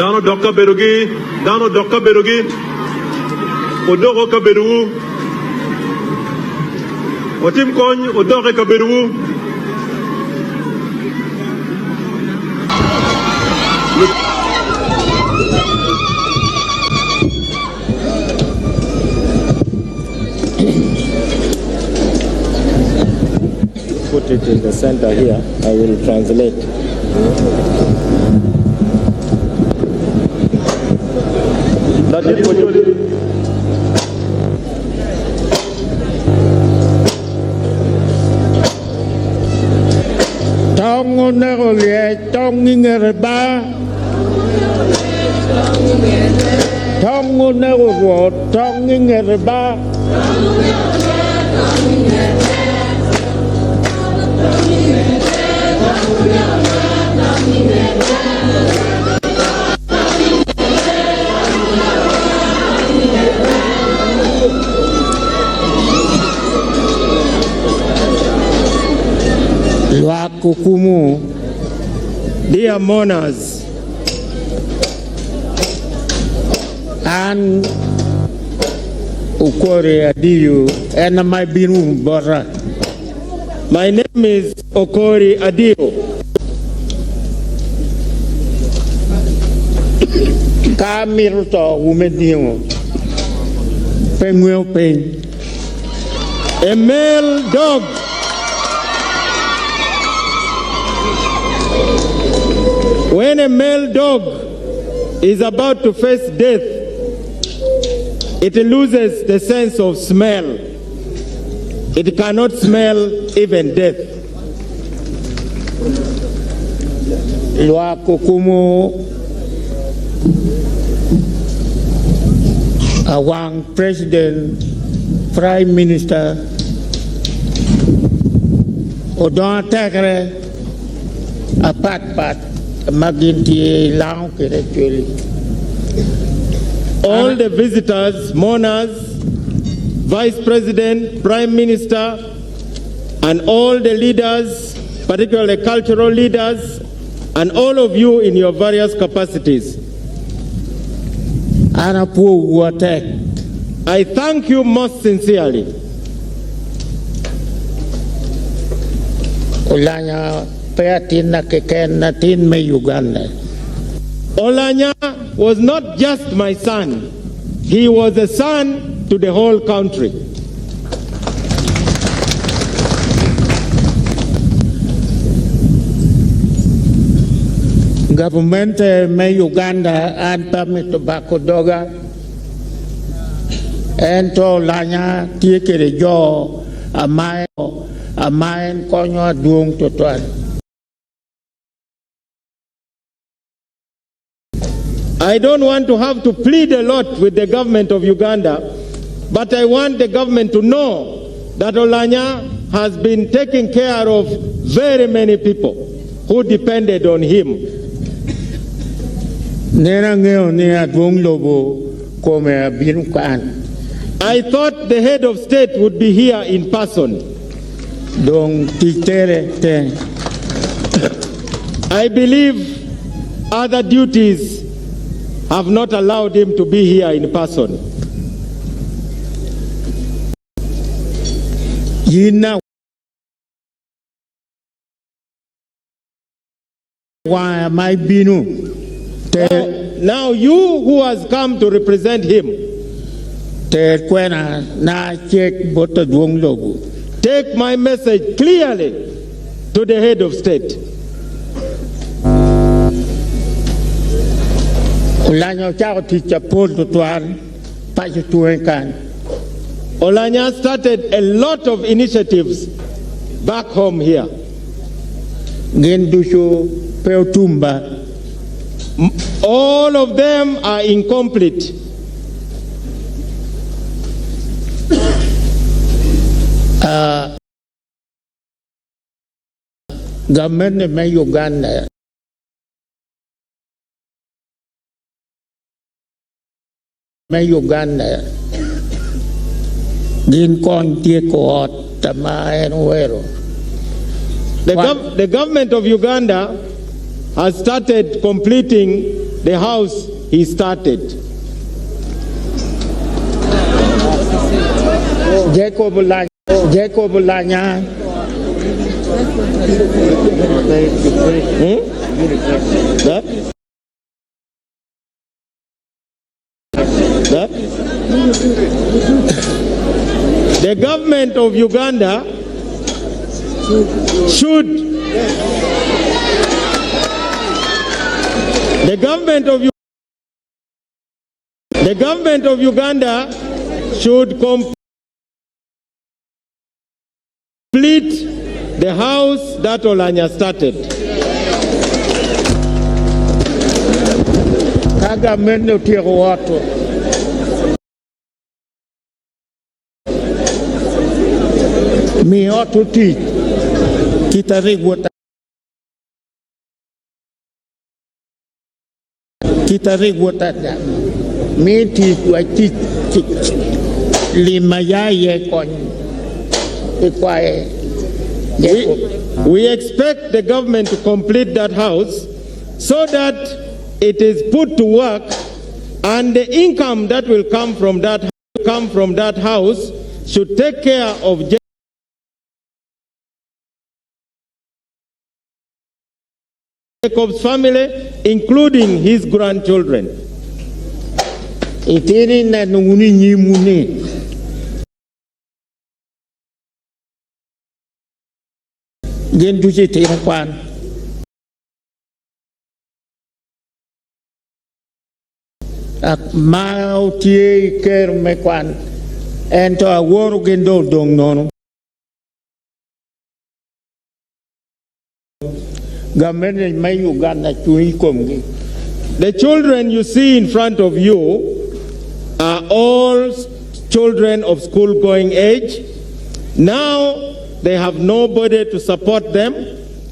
Dano Doka Berugi, Odoro Kaberu, Otim Kony, Odore Kaberu. Put it in the center here. I will translate. That is what you do. Tong nerolie tong ingerba tong nerowo tong ingerba Kukumu. Dear mourners and Ukore Adiyu and my binu bora. My name is Okori Adio. Kamiruto umediyo. Penguel pen. A male dog. When a male dog is about to face death, it loses the sense of smell. It cannot smell even death. Lwa kukumu awang president, prime minister, odon takre apat all the visitors, mourners, vice president, prime minister, and all the leaders, particularly cultural leaders, and all of you in your various capacities. I thank you most sincerely. Oulanyah Oulanyah was not just my son, he was a son to the whole country. Government me Uganda and permit tobacco doga and to Oulanyah take the jaw a mine konyo duong totuan. I don't want to have to plead a lot with the government of Uganda, but I want the government to know that Oulanyah has been taking care of very many people who depended on him. I thought the head of state would be here in person. I believe other duties have not allowed him to be here in person. Yino, why am I binu? Now you who has come to represent him, take my message clearly to the head of state. Oulanyah started a lot of initiatives back home here. All of them are incomplete. Government of Uganda The government of Uganda has started completing the house he started. Jacob Oulanyah. The government of Uganda should complete the house that Oulanyah started. Kagamendo tiro watu. Mi watu ti kita rigwata mi ti wa ti lima yaye kon ikwae. We expect the government to complete that house so that it is put to work, and the income that will come from that house should take care of Jacob's family, including his grandchildren. Itini na nunguni nyimuni. Gen duji tira kwan. Ak mau tie ker me kwan. Ento a woru gendo dong nono. The children you see in front of you are all children of school-going age. Now they have nobody to support them.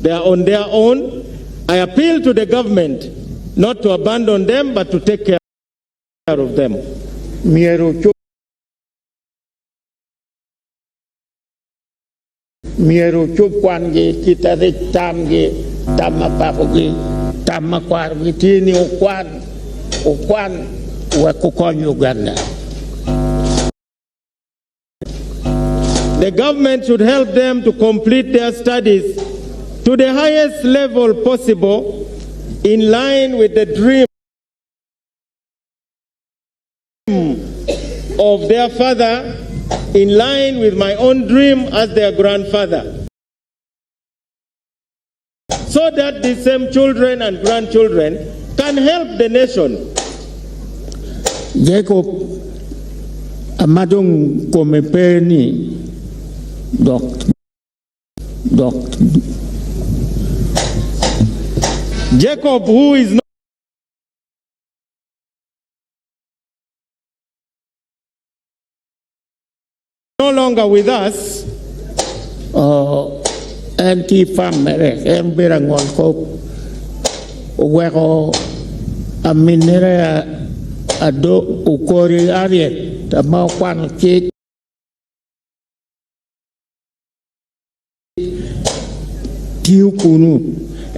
They are on their own. I appeal to the government not to abandon them, but to take care of them. Miero chup kwan ge kita de tam ge tama papo ge tama kwar ge tini okwan wa kukon Uganda. The government should help them to complete their studies to the highest level possible, in line with the dream of their father, in line with my own dream as their grandfather, so that the same children and grandchildren can help the nation. Jacob amadong komepeni doctor Jacob, who is no longer with us, anti-family, emberangon ko, weko aminere ado ukori ariet, tama kwan kik tiu kunu,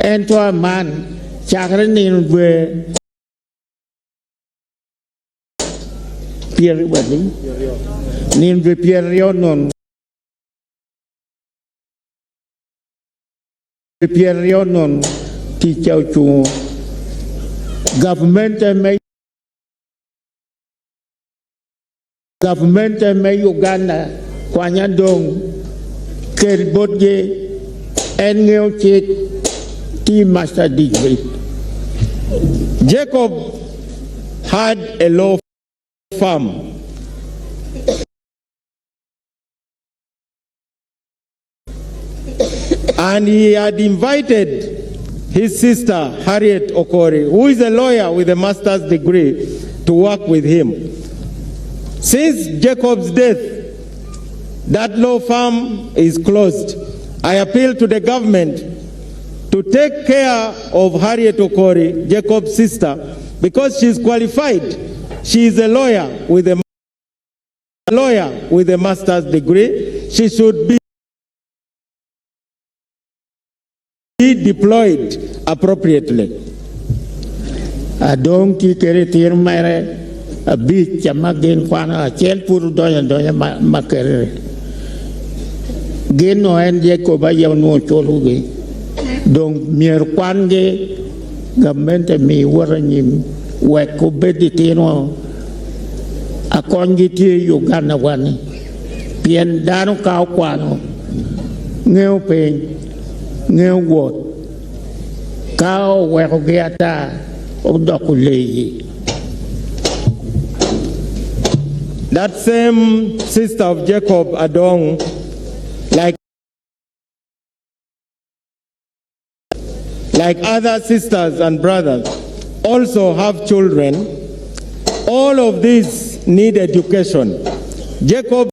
ento a man chakrenin we Pierre Wedding. Nin ve Pierre non ti chau chu government me Uganda kwanya dong ker bodge en ngeo chik ti master degree. Jacob had a law firm. And he had invited his sister, Harriet Okori, who is a lawyer with a master's degree, to work with him. Since Jacob's death, that law firm is closed. I appeal to the government to take care of Harriet Okori, Jacob's sister, because she is qualified. She is a lawyer with a master's degree. She should be deployed appropriately. Adong ki kere tir mere a bit chamagin kwana a chel pur doya makere. Gen no en je ko ba yaw no choluge. Donc mier kwange gamente mi waranyim we ko beditino a kongi ti Uganda wani. Pien dano kao kwano ngeo pen ngeo wot kao weko geata odokulei. That same sister of Jacob Adong, like other sisters and brothers, also have children. All of these need education. Jacob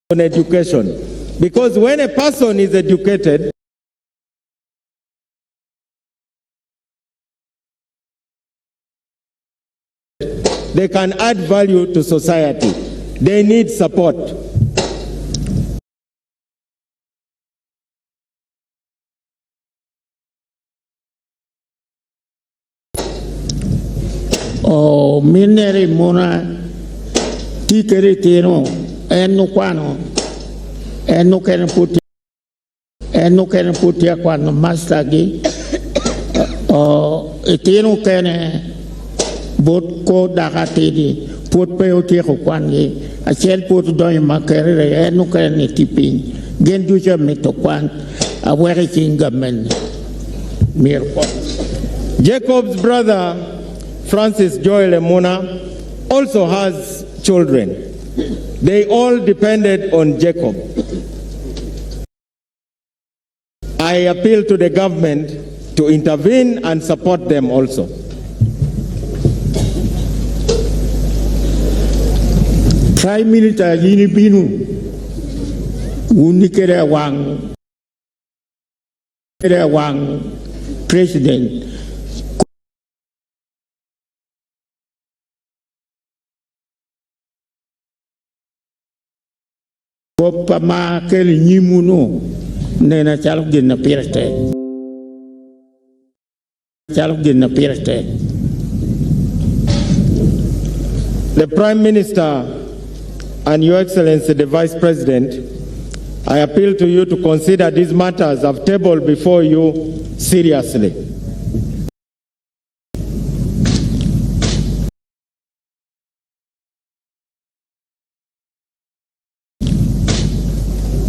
on education, because when a person is educated, they can add value to society. They need support. O minere mona tikere tino enu kwano enu kene putia kwano mastagi o etino kene bot ko dakatidi put pe otie ko kwangi a chel put doy makere enu kene tipin gen duja meto kwan a were kinga men mir ko. Jacob's brother Francis Joel Emuna also has children. They all depended on Jacob. I appeal to the government to intervene and support them also. Prime Minister Yini Binu unikere wang president Pama kel nyimuno nena chaluk din na pirte. The Prime Minister and Your Excellency the Vice President, I appeal to you to consider these matters I've tabled before you seriously.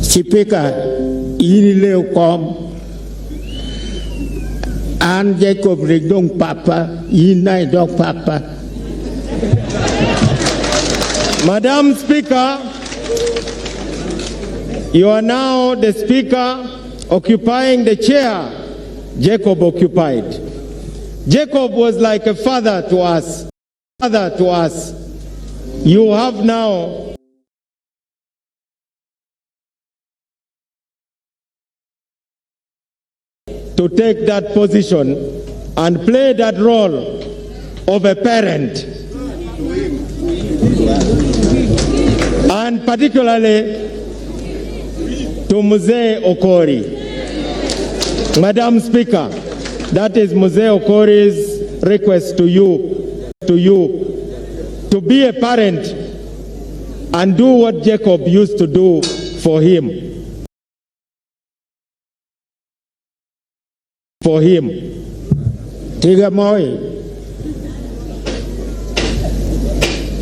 Speaker, ini leo kom an Jacob Rigdong Papa, inai dog Papa. Madam Speaker, you are now the Speaker occupying the chair Jacob occupied. Jacob was like a father to us. You have now to take that position and play that role of a parent, and particularly to Mzee Okori. Madam Speaker, that is Mzee Okori's request to you to be a parent and do what Jacob used to do for him. Tiga moi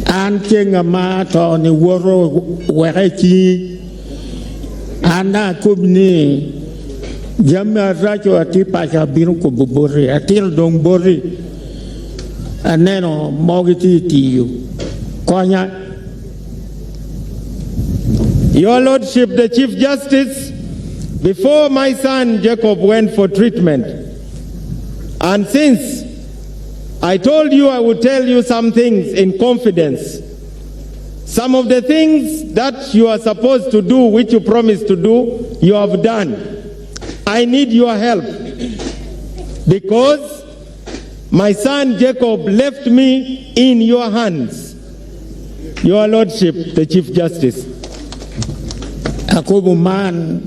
an chenga ma to ni woro werechi ana kubni jamma rajo ati pasha biru ko bobori atil dong bori aneno mogiti tiyu konya. Your Lordship, the Chief Justice, before my son Jacob went for treatment, and since I told you I would tell you some things in confidence, some of the things that you are supposed to do, which you promised to do, you have done. I need your help because my son Jacob left me in your hands. Your Lordship, the Chief Justice. Akubu man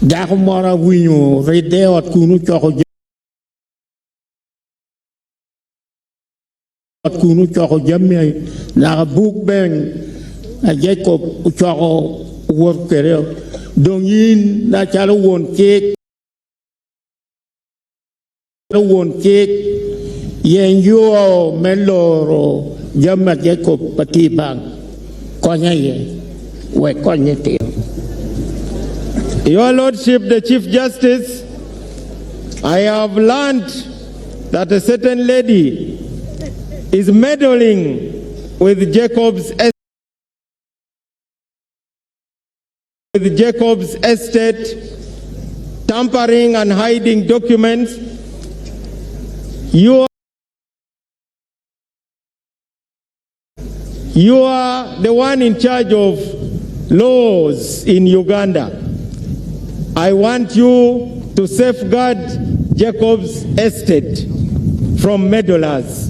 Dako mora winyo redeo at kunu choko jammy na book bang a Jacob choko work kereo dong yin na chalo won cake yen yo meloro jamma Jacob patibang konya ye we konya teo. Your Lordship, the Chief Justice, I have learned that a certain lady is meddling with Jacob's estate, tampering and hiding documents. You are the one in charge of laws in Uganda. I want you to safeguard Jacob's estate from meddlers.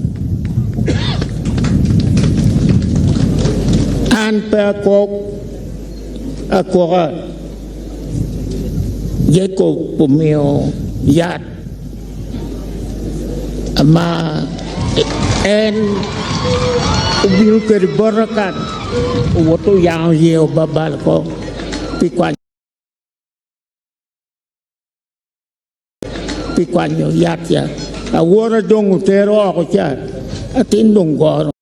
And Perkok Akora Jacob Pumio Yat Ama and Ubil Keribораkan Woto Yang Yeo Babalko Pikwanyo Yatya a water dong utero ako siya at indong goro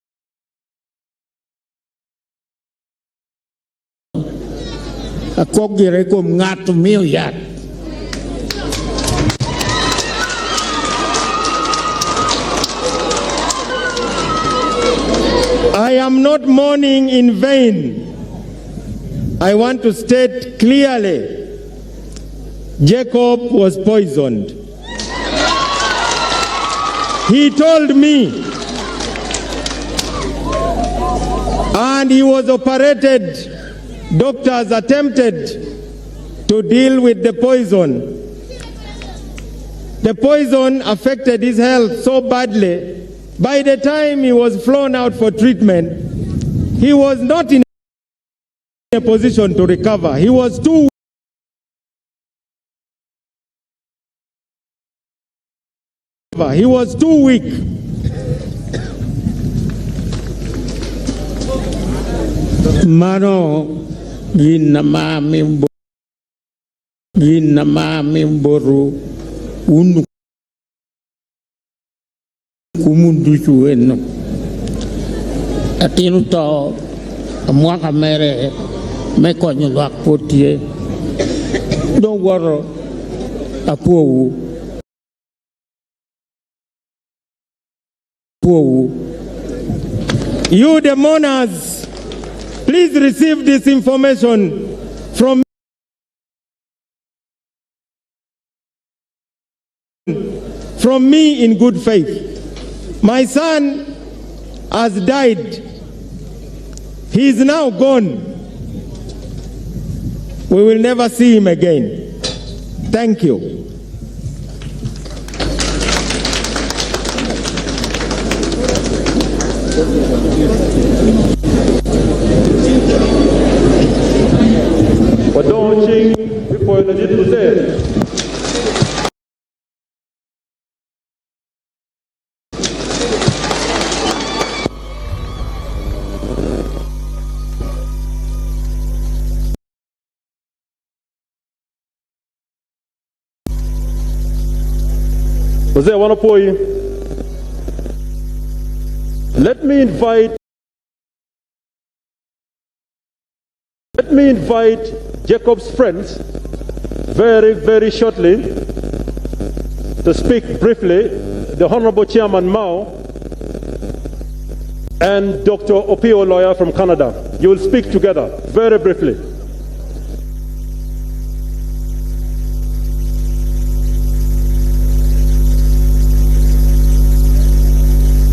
ako gire ko nga tumiyo yat I am not mourning in vain. I want to state clearly, Jacob was poisoned. He told me, and he was operated. Doctors attempted to deal with the poison. The poison affected his health so badly. By the time he was flown out for treatment, he was not in a position to recover. He was too weak. Mano ginama mimboru unu kumundu chueno atinu to amwa mere me konyo lak potie don't worry apowu You, the mourners, please receive this information from me in good faith. My son has died. He is now gone. We will never see him again. Thank you. Let me invite Jacob's friends very, very shortly to speak briefly. The Honorable Chairman Mao and Dr. Opio lawyer from Canada. You will speak together very briefly.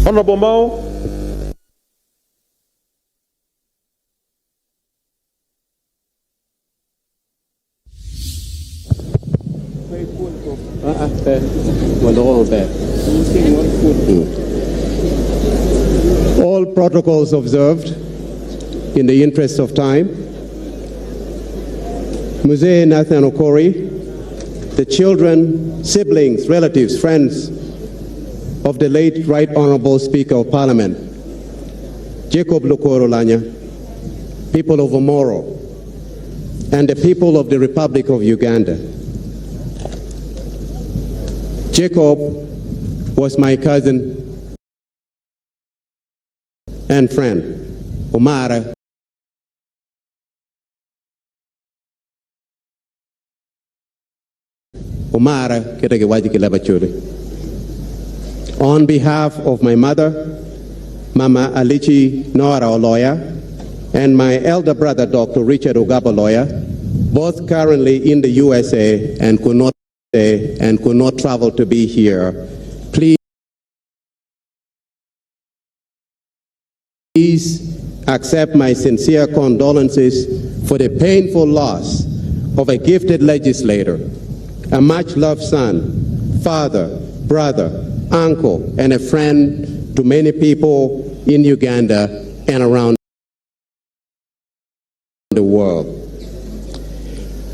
Honorable Mao. All protocols observed in the interest of time. Mzee Nathan Okori, the children, siblings, relatives, friends of the late Right Honorable Speaker of Parliament, Jacob Lukoro Oulanyah, people of Omoro, and the people of the Republic of Uganda. Jacob was my cousin and friend. Omara on behalf of my mother, Mama Alichi Nora Oloya, and my elder brother, Dr. Richard Ogaba Lawyer, both currently in the USA and could not travel to be here, please accept my sincere condolences for the painful loss of a gifted legislator, a much-loved son, father, brother, uncle, and a friend to many people in Uganda and around the world.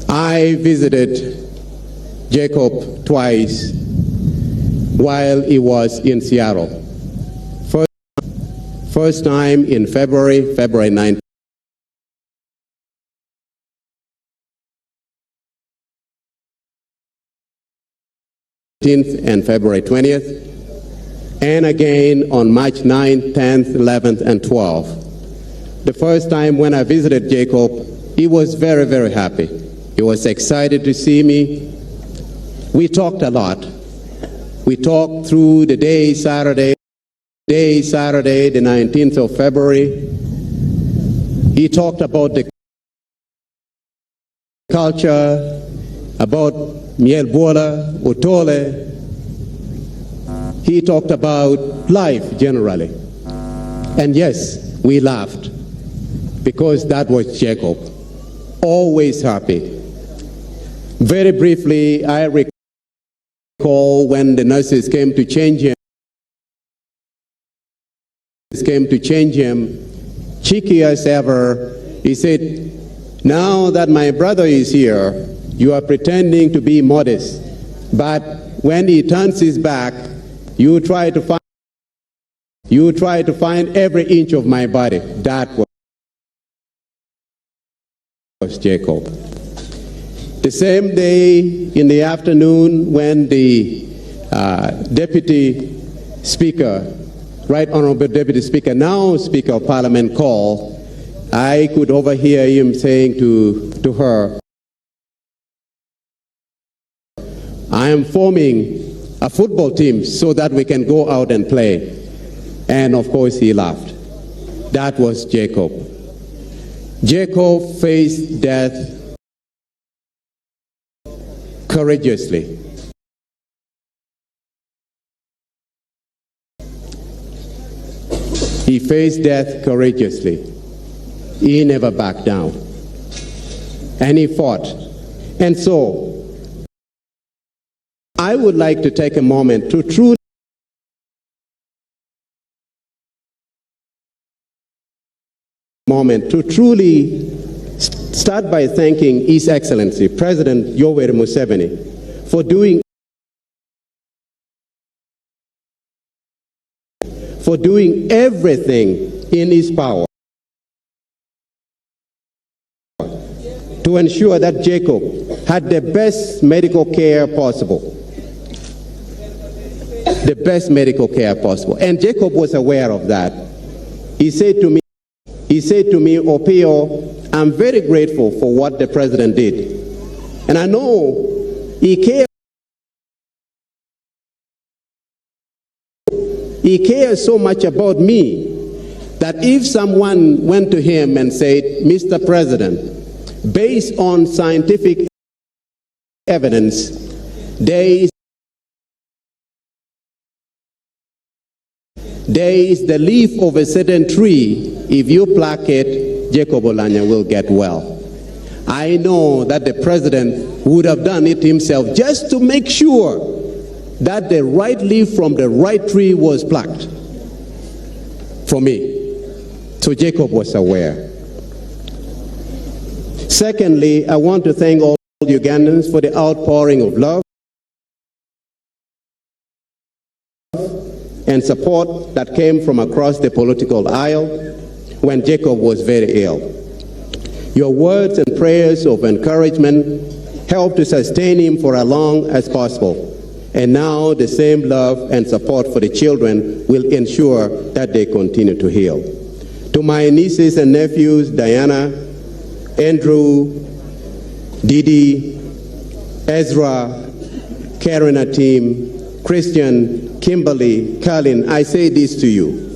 I visited Jacob twice while he was in Seattle. First time in February 19th, and February 20th, and again on March 9th, 10th, 11th, and 12th. The first time when I visited Jacob, he was very, very happy. He was excited to see me. We talked a lot. We talked through the day Saturday, the 19th of February. He talked about the culture, about Mielbola, Otole. He talked about life generally. And yes, we laughed because that was Jacob, always happy. Very briefly, I recall when the nurses came to change him, cheeky as ever, he said, "Now that my brother is here, you are pretending to be modest, but when he turns his back, you try to find every inch of my body." That was Jacob. The same day in the afternoon when the Deputy Speaker, Right Honorable Deputy Speaker, now Speaker of Parliament, called, I could overhear him saying to her, "I am forming a football team so that we can go out and play." And of course he laughed. That was Jacob. Jacob faced death courageously. He faced death courageously. He never backed down. And he fought. And so, I would like to take a moment to truly start by thanking His Excellency President Yoweri Museveni for doing everything in his power to ensure that Jacob had the best medical care possible. The best medical care possible. And Jacob was aware of that. He said to me, "Opio, I'm very grateful for what the president did. And I know he cares so much about me that if someone went to him and said, 'Mr. President, based on scientific evidence, there is the leaf of a certain tree. If you pluck it, Jacob Oulanyah will get well.' I know that the president would have done it himself just to make sure that the right leaf from the right tree was plucked for me." So Jacob was aware. Secondly, I want to thank all Ugandans for the outpouring of love and support that came from across the political aisle when Jacob was very ill. Your words and prayers of encouragement helped to sustain him for as long as possible. And now the same love and support for the children will ensure that they continue to heal. To my nieces and nephews, Diana, Andrew, Didi, Ezra, Karen Atim, Christian, Kimberly, Colin, I say this to you.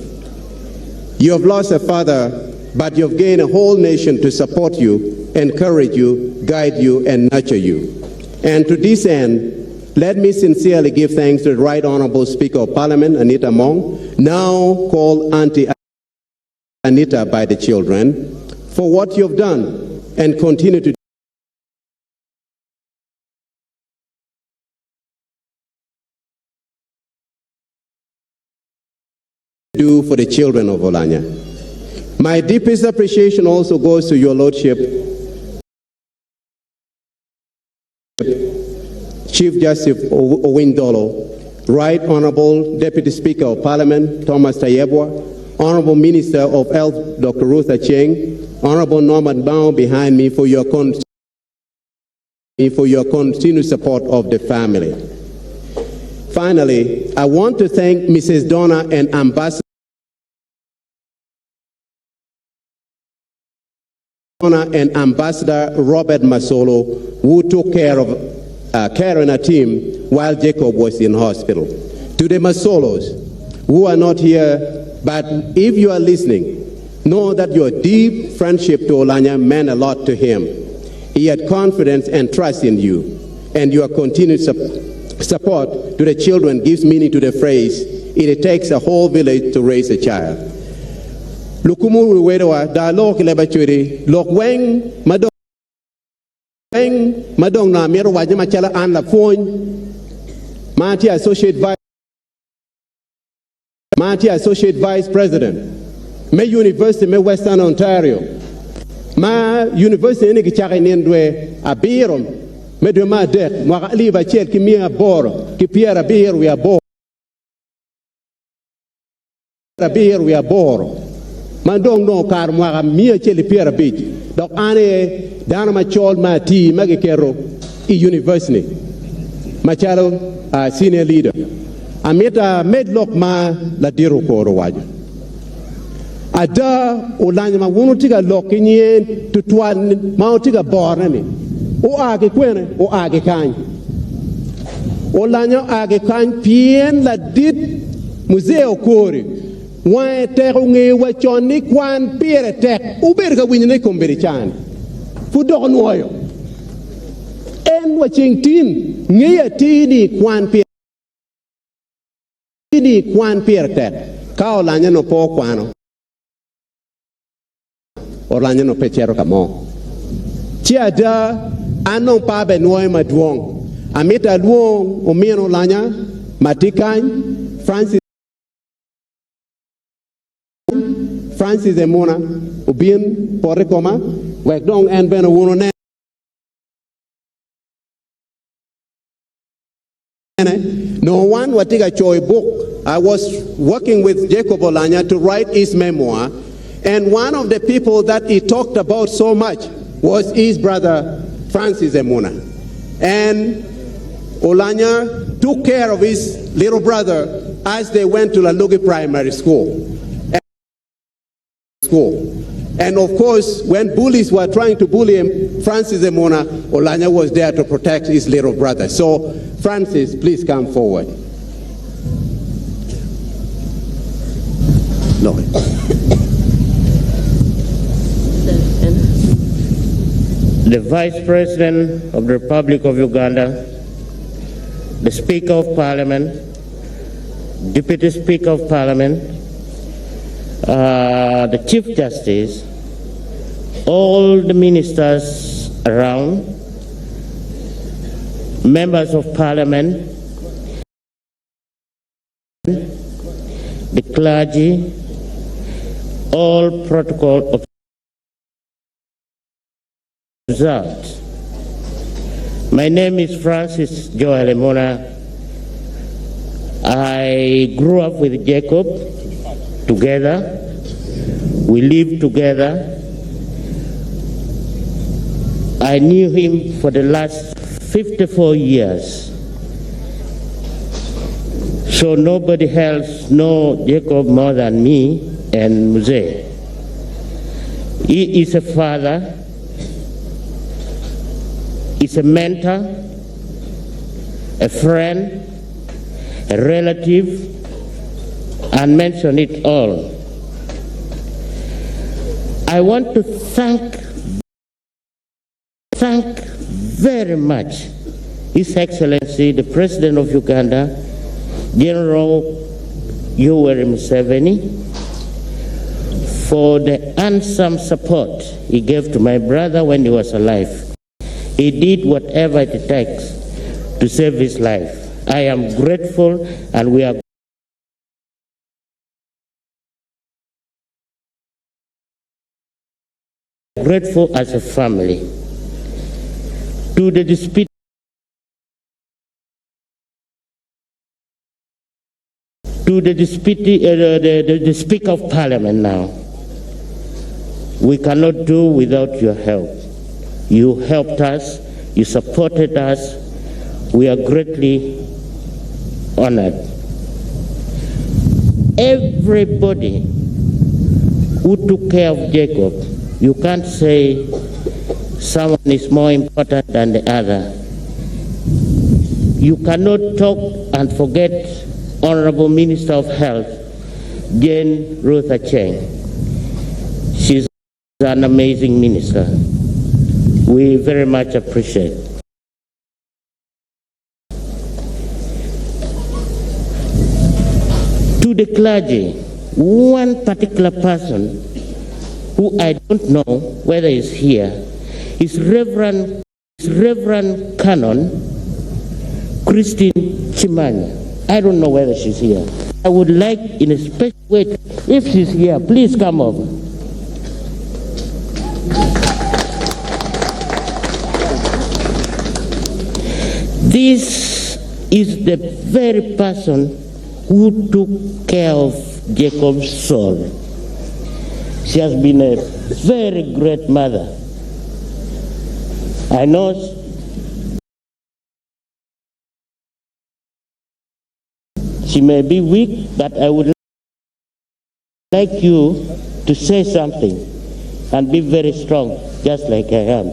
You have lost a father, but you have gained a whole nation to support you, encourage you, guide you, and nurture you. And to this end, let me sincerely give thanks to the Right Honorable Speaker of Parliament, Anita Mong, now called Auntie Anita by the children, for what you have done and continue to do for the children of Oulanyah. My deepest appreciation also goes to your Lordship, Chief Justice Owindolo, Right Honorable Deputy Speaker of Parliament, Thomas Tayebwa, Honorable Minister of Health, Dr. Ruth Acheng, Honorable Norman Bao behind me for your continued support of the family. Finally, I want to thank Mrs. Donna and Ambassador Robert Masolo, who took care of Karen Atim while Jacob was in hospital. To the Masolos, who are not here, but if you are listening, know that your deep friendship to Oulanyah meant a lot to him. He had confidence and trust in you, and your continued support to the children gives meaning to the phrase, it takes a whole village to raise a child. Lukumu wedoa da lok lebachuri lok weng madong na mero waje machala an la phone Mati associate vice president me university me Western Ontario ma university ni kichaka nendwe abirom me de ma det mo ali ba chel ki mi abor ki piera bir we abor we abor mandong no kar mo ga mi chel piera bij donc ane dana ma chol ma ti magi kero I university machalo senior leader ameta medlock ma la diro ko rowajo ada Oulanyah ma wonu tiga lokinye tutwan ma tiga borane o age kwene o age kan Oulanyah age kan pien la dit museo kore wa terunge wa choni kwan pere tek uberga winyne komberi chan fu dogon woyo en wa chingtin ngeya tini kwan pere tek ka Oulanyah no po kwano Oulanyah no pechero kamo chiada anon pa benoy maduong amita luong omien Oulanyah matikan Francis Emona ubien porekoma wek dong en beno wono ne no one watiga choy book. I was working with Jacob Oulanyah to write his memoir, and one of the people that he talked about so much was his brother Francis Emona. And Oulanyah took care of his little brother as they went to Lalugi Primary School. And of course, when bullies were trying to bully him, Francis Emona, Oulanyah was there to protect his little brother. So, Francis, please come forward. No. The Vice President of the Republic of Uganda, the Speaker of Parliament, Deputy Speaker of Parliament, the Chief Justice, all the ministers around, members of Parliament, the clergy, all protocol of observed. My name is Francis Joel Emona. I grew up with Jacob together. We lived together. I knew him for the last 54 years. So nobody else knows Jacob more than me and Muse. He is a father, he's a mentor, a friend, a relative, and mention it all. I want to thank very much His Excellency, the President of Uganda, General Yoweri Museveni, for the handsome support he gave to my brother when he was alive. He did whatever it takes to save his life. I am grateful, and we are grateful as a family. To the the Speaker of Parliament now, we cannot do without your help. You helped us, you supported us, we are greatly honored. Everybody who took care of Jacob, you can't say someone is more important than the other. You cannot talk and forget Honorable Minister of Health, Jane Ruth Acheng. She's an amazing minister. We very much appreciate. To the clergy, one particular person who I don't know whether he's here is Reverend Canon Christine Chimanya. I don't know whether she's here. I would like in a special way, if she's here, please come over. This is the very person who took care of Jacob's soul. She has been a very great mother. I know she may be weak, but I would like you to say something and be very strong, just like I am.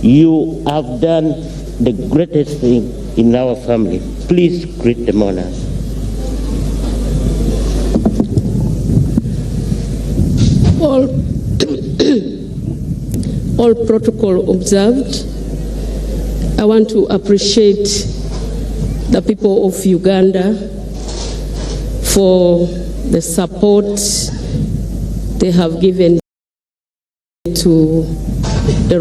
You have done the greatest thing in our family. Please greet the monarchs. All protocol observed. I want to appreciate the people of Uganda for the support they have given to the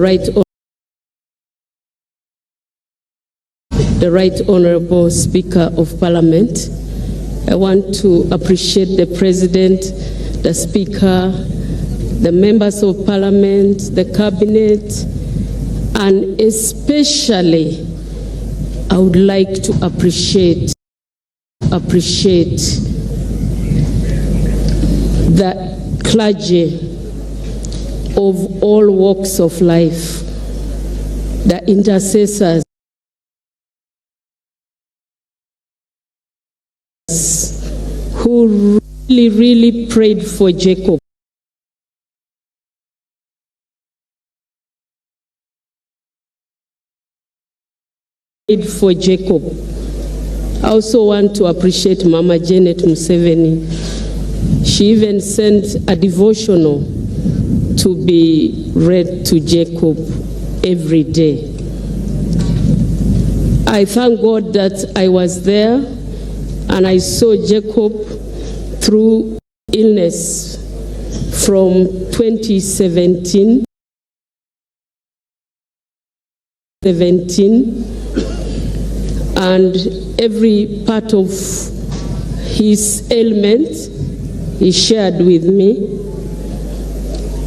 Right Honorable Speaker of Parliament. I want to appreciate the President, the Speaker, the members of Parliament, the Cabinet, and especially I would like to appreciate the clergy of all walks of life, the intercessors who really prayed for Jacob. For Jacob. I also want to appreciate Mama Janet Museveni. She even sent a devotional to be read to Jacob every day. I thank God that I was there and I saw Jacob through illness from 2017. And every part of his ailment he shared with me,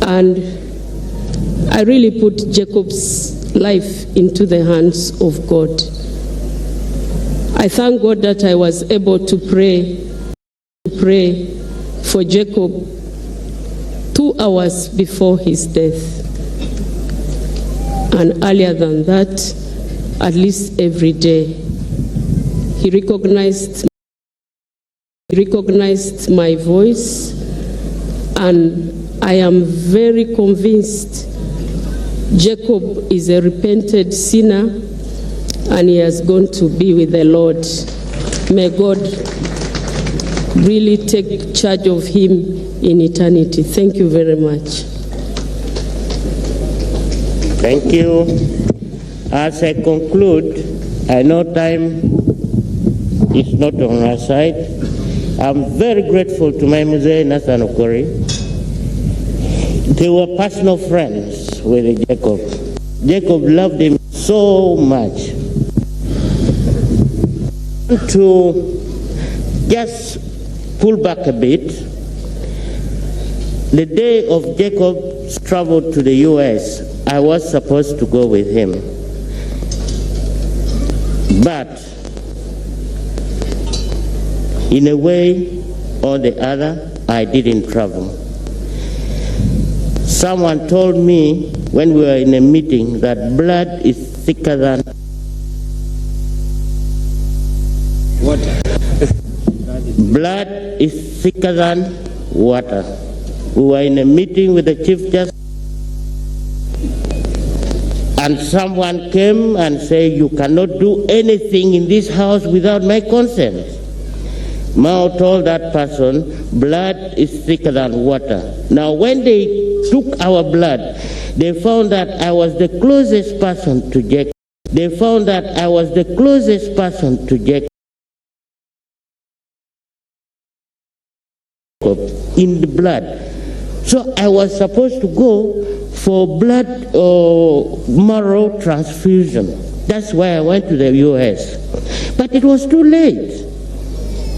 and I really put Jacob's life into the hands of God. I thank God that I was able to pray for Jacob 2 hours before his death. And earlier than that, at least every day, he recognized my voice, and I am very convinced Jacob is a repented sinner and he has gone to be with the Lord. May God really take charge of him in eternity. Thank you very much. Thank you. As I conclude, I know time is not on our side. I'm very grateful to my Mzee Nathan Okori. They were personal friends with Jacob. Jacob loved him so much. To just pull back a bit, the day of Jacob's travel to the US, I was supposed to go with him. But in a way or the other, I didn't travel. Someone told me when we were in a meeting that blood is thicker than water. Blood is thicker than water. We were in a meeting with the Chief Justice, and someone came and said, you cannot do anything in this house without my consent. Mao told that person, blood is thicker than water. Now when they took our blood, they found that I was the closest person to Jacob. They found that I was the closest person to Jacob in the blood. So I was supposed to go for blood or marrow transfusion. That's why I went to the US. But it was too late.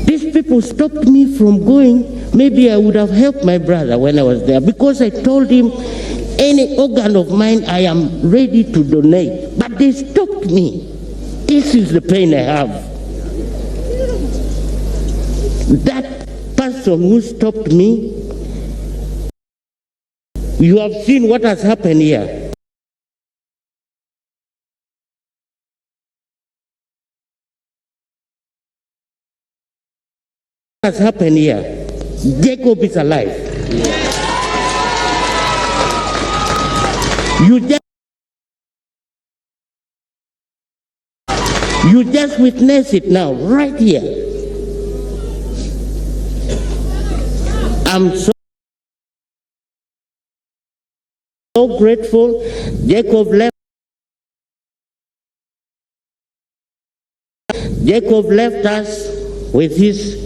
These people stopped me from going. Maybe I would have helped my brother when I was there, because I told him any organ of mine I am ready to donate. But they stopped me. This is the pain I have. That person who stopped me, you have seen what has happened here. What has happened here? Jacob is alive. You just witness it now, right here. I'm so grateful. Jacob left us with his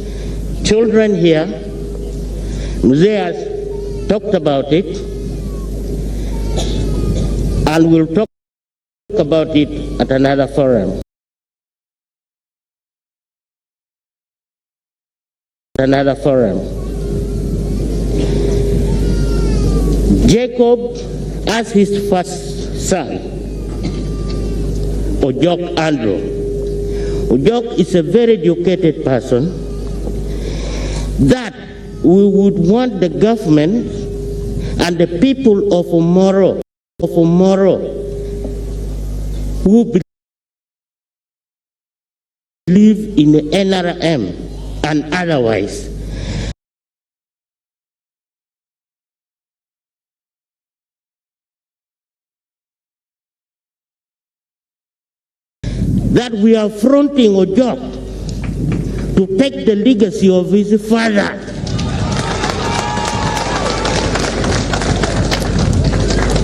children here. Mzee has talked about it, and we'll talk about it at another forum. Jacob, as his first son, Ojok Andrew. Ojok is a very educated person that we would want the government and the people of Omoro who believe in the NRM and otherwise, that we are fronting Ojok to take the legacy of his father.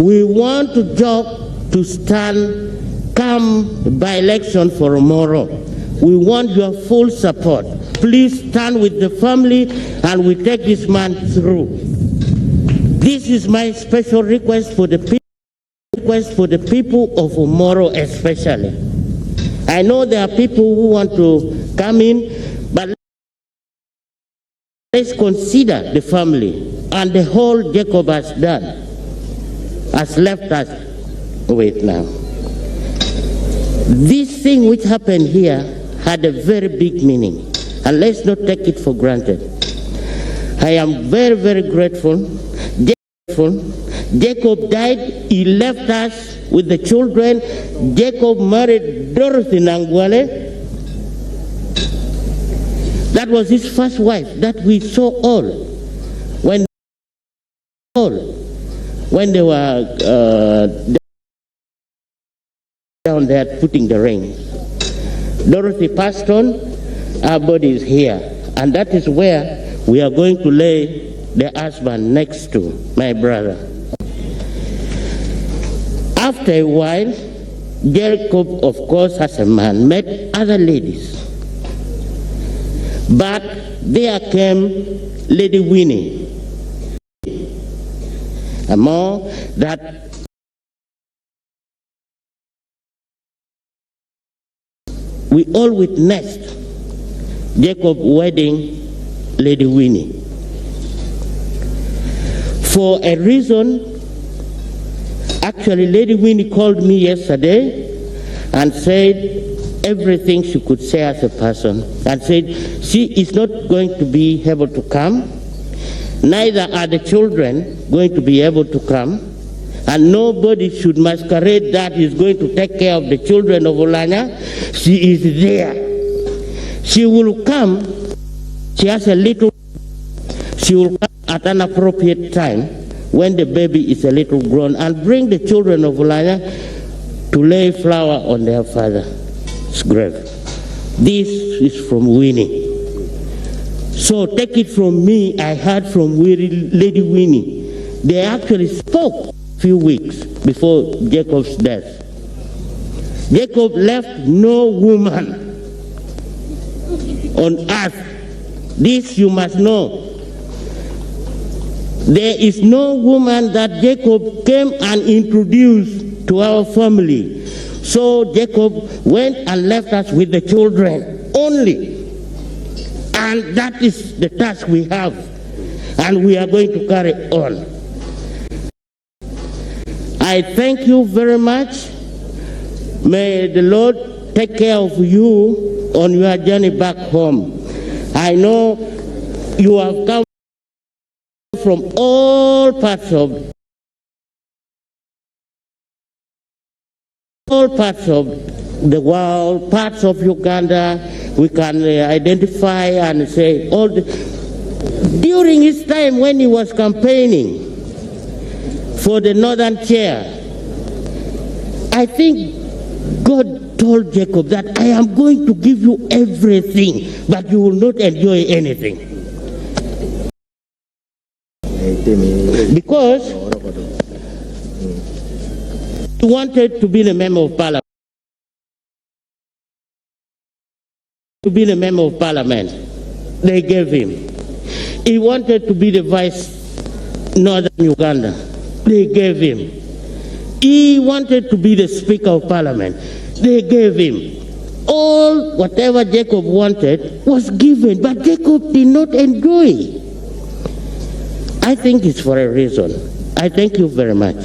We want Ojok to stand come by election for tomorrow. We want your full support. Please stand with the family and we take this man through. This is my special request for the people of Omoro especially. I know there are people who want to come in, but let's consider the family and the whole Jacob has done. has left us. Wait now. This thing which happened here had a very big meaning, and let's not take it for granted. I am very, very grateful. Jacob died, he left us with the children. Jacob married Dorothy Nangwale. That was his first wife that we saw all when they were down there putting the rings. Dorothy passed on, our body is here, and that is where we are going to lay the husband next to my brother. After a while, Jacob, of course, as a man, met other ladies. But there came Lady Winnie, a more that we all witnessed Jacob wedding Lady Winnie. For a reason, actually Lady Winnie called me yesterday and said everything she could say as a person, and said she is not going to be able to come, neither are the children going to be able to come, and nobody should masquerade that is going to take care of the children of Oulanyah. She is there. She will come. She has a little. She will come at an appropriate time when the baby is a little grown and bring the children of Oulanyah to lay flower on their father's grave. This is from Winnie. So take it from me, I heard from Lady Winnie. They actually spoke a few weeks before Jacob's death. Jacob left no woman on earth. This you must know. There is no woman that Jacob came and introduced to our family. So Jacob went and left us with the children only. And that is the task we have. And we are going to carry on. I thank you very much. May the Lord take care of you on your journey back home. I know you have come from all parts of the world, parts of Uganda. We can identify and say all during his time when he was campaigning for the northern chair, I think God told Jacob that I am going to give you everything, but you will not enjoy anything. Because he wanted to be the member of parliament. They gave him. He wanted to be the vice northern Uganda. They gave him. He wanted to be the Speaker of Parliament. They gave him. All whatever Jacob wanted was given, but Jacob did not enjoy. I think it's for a reason. I thank you very much.